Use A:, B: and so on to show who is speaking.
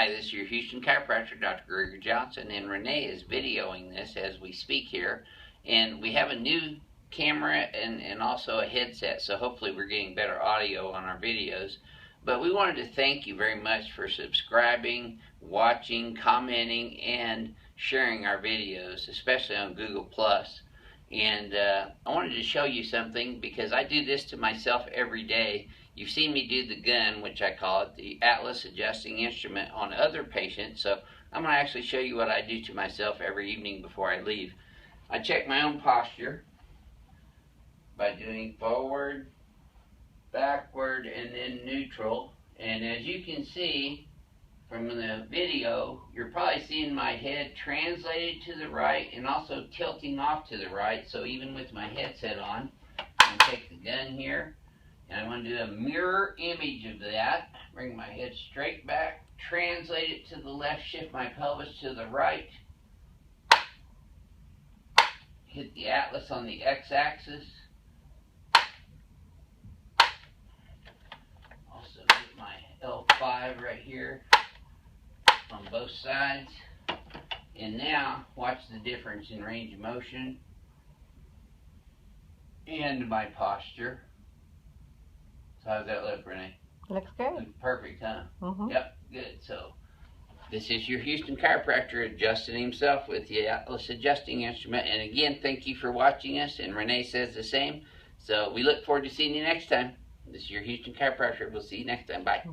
A: Hi, this is your Houston chiropractor, Dr. Gregory Johnson, and Renee is videoing this as we speak here. And we have a new camera and also a headset, so hopefully we're getting better audio on our videos. But we wanted to thank you very much for subscribing, watching, commenting, and sharing our videos, especially on Google+. And I wanted to show you something because I do this to myself every day. You've seen me do the gun, which I call it, the Atlas adjusting instrument, on other patients. So I'm going to actually show you what I do to myself every evening before I leave. I check my own posture by doing forward, backward, and then neutral. And as you can see from the video, you're probably seeing my head translated to the right and also tilting off to the right. So even with my headset on, I'm going to take the gun here. And I'm going to do a mirror image of that. Bring my head straight back, translate it to the left, shift my pelvis to the right. Hit the Atlas on the x-axis. Also get my L5 right here on both sides. And now, watch the difference in range of motion and my posture. So how's that look, Renee?
B: Looks good.
A: Perfect, huh?
B: Mm-hmm.
A: Yep, good. So this is your Houston chiropractor adjusting himself with the Atlas adjusting instrument. And again, thank you for watching us. And Renee says the same. So we look forward to seeing you next time. This is your Houston chiropractor. We'll see you next time. Bye.